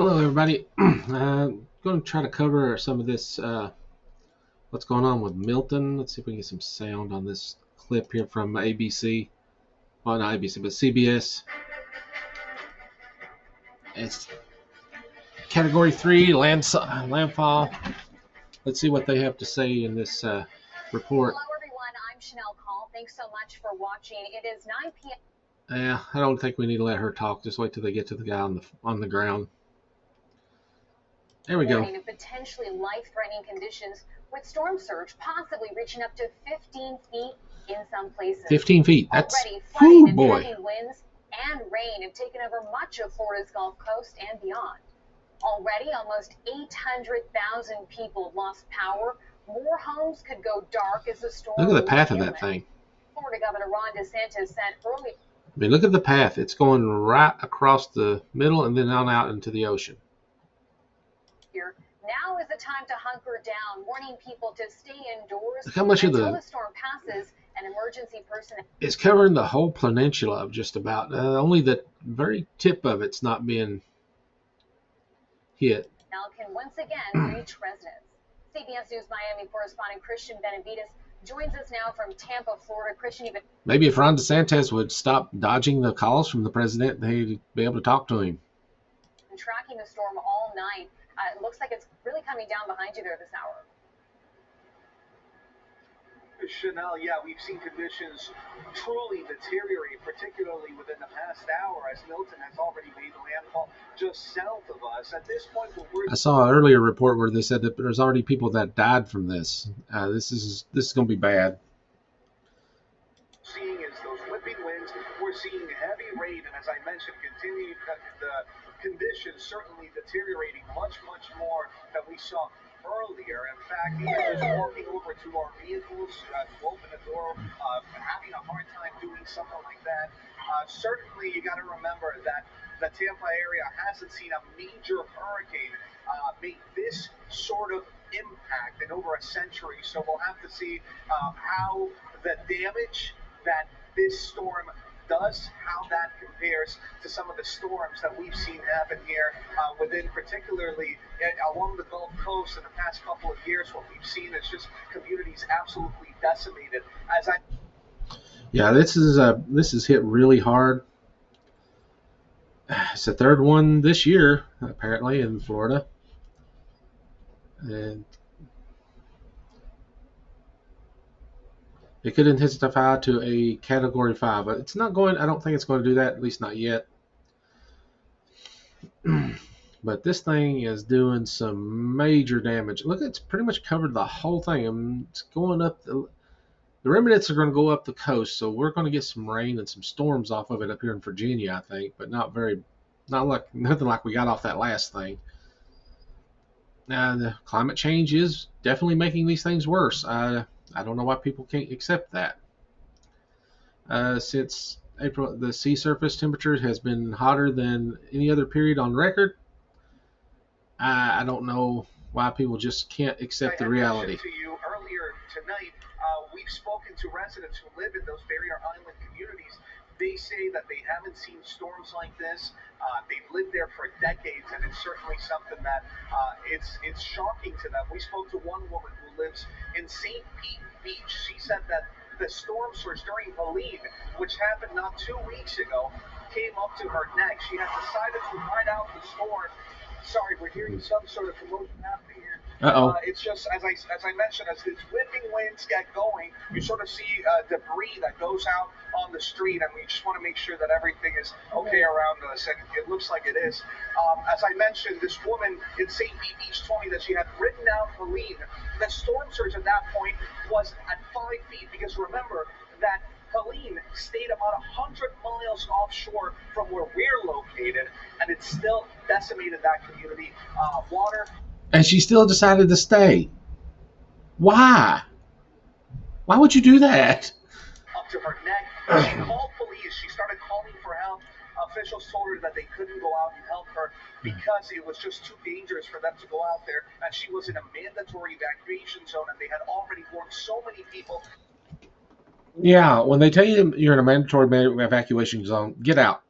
Hello, everybody. Going to try to cover some of this, what's going on with Milton. Let's see if we can get some sound on this clip here from ABC. Well, not ABC, but CBS. It's Category 3, Landfall. Let's see what they have to say in this report. Hello, everyone. I'm Chanel Call. Thanks so much for watching. It is 9 p.m. Yeah, I don't think we need to let her talk. Just wait till they get to the guy on the ground. There we go. Of potentially life-threatening conditions with storm surge possibly reaching up to 15 feet in some places. 15 feet. That's already flooding and boy. heavy winds and rain have taken over much of Florida's Gulf Coast and beyond. Already, almost 800,000 people have lost power. More homes could go dark as the storm. Look at the path of that thing. Florida Governor Ron DeSantis said earlier. I mean, look at the path. It's going right across the middle and then on out into the ocean. Now is the time to hunker down, warning people to stay indoors look how much until the storm passes and emergency personnel. It's covering the whole peninsula of just about. Only the very tip of it's not being hit. Now can once again reach residents. CBS News Miami correspondent Christian Benavides joins us now from Tampa, Florida. Christian, maybe if Ron DeSantis would stop dodging the calls from the president, they'd be able to talk to him. Tracking the storm all night. It looks like it's really coming down behind you there this hour. Chanel, yeah, we've seen conditions truly deteriorate, particularly within the past hour, as Milton has already made landfall just south of us. At this point, I saw an earlier report where they said that there's already people that died from this. This is going to be bad. Seeing is those whipping winds. We're seeing heavy rain, and as I mentioned, continue the conditions certainly deteriorating much more than we saw earlier. In fact, even just walking over to our vehicles to open the door, having a hard time doing something like that. Certainly, you got to remember that the Tampa area hasn't seen a major hurricane make this sort of impact in over a century. So we'll have to see how the damage that this storm does, how that compares to some of the storms that we've seen happen here within, particularly along the Gulf Coast in the past couple of years. What we've seen is just communities absolutely decimated. Yeah, this is hit really hard. It's the third one this year, apparently, in Florida, and it could intensify to a Category 5, but it's not going. I don't think it's going to do that, at least not yet. But this thing is doing some major damage. Look, it's pretty much covered the whole thing. It's going up. The remnants are going to go up the coast, so we're going to get some rain and some storms off of it up here in Virginia, I think, but nothing like we got off that last thing. Now, the climate change is definitely making these things worse. I don't know why people can't accept that. Since April, the sea surface temperature has been hotter than any other period on record. I don't know why people just can't accept the reality. To you earlier tonight, we've spoken to residents who live in those barrier island communities. They say that they haven't seen storms like this. They've lived there for decades, and it's certainly something that it's shocking to them. We spoke to one woman who lives in St. Pete Beach. She said that the storm surge during Helene, which happened not 2 weeks ago, came up to her neck. She had decided to ride out the storm. Sorry, we're hearing some sort of commotion happening here. It's just, as I mentioned, as these whipping winds get going, you sort of see debris that goes out on the street, and we just want to make sure that everything is okay around us, and it looks like it is. As I mentioned, this woman in St. Pete Beach told me that she had ridden out Helene. The storm surge at that point was at 5 feet, because remember that Helene stayed about 100 miles offshore from where we're located, and it still decimated that community. Water. And she still decided to stay. Why? Why would you do that? Up to her neck. She called police. She started calling for help. Officials told her that they couldn't go out and help her because it was just too dangerous for them to go out there, and she was in a mandatory evacuation zone, and they had already warned so many people. Yeah, when they tell you you're in a mandatory evacuation zone, get out.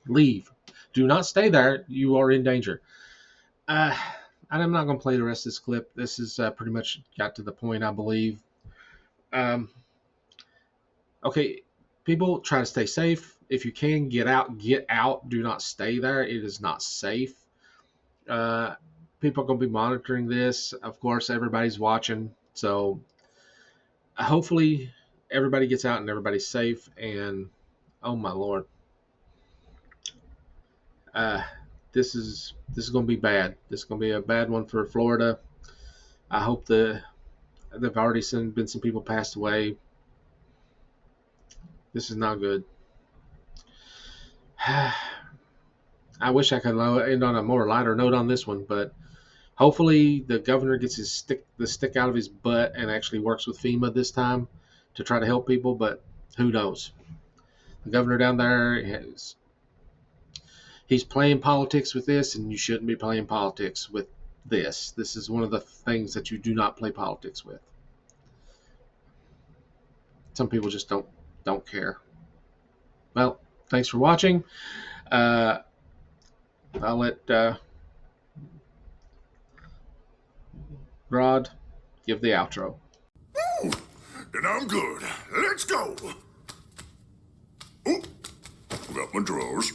Leave. Do not stay there. You are in danger. Uh, I'm not going to play the rest of this clip. This is pretty much got to the point, I believe. Um, okay, people try to stay safe. If you can get out, get out. Do not stay there. It is not safe. Uh, People are going to be monitoring this. Of course, everybody's watching. So hopefully everybody gets out and everybody's safe. And oh my Lord, uh, this is going to be bad. This is going to be a bad one for Florida. I hope they've already been some people passed away. This is not good. I wish I could end on a more lighter note on this one, but hopefully the governor gets the stick out of his butt and actually works with FEMA this time to try to help people. But who knows? The governor down there he's playing politics with this, and you shouldn't be playing politics with this. This is one of the things that you do not play politics with. Some people just don't care. Well, thanks for watching. I'll let Rod give the outro. And I'm good. Let's go. Oh, got my drawers.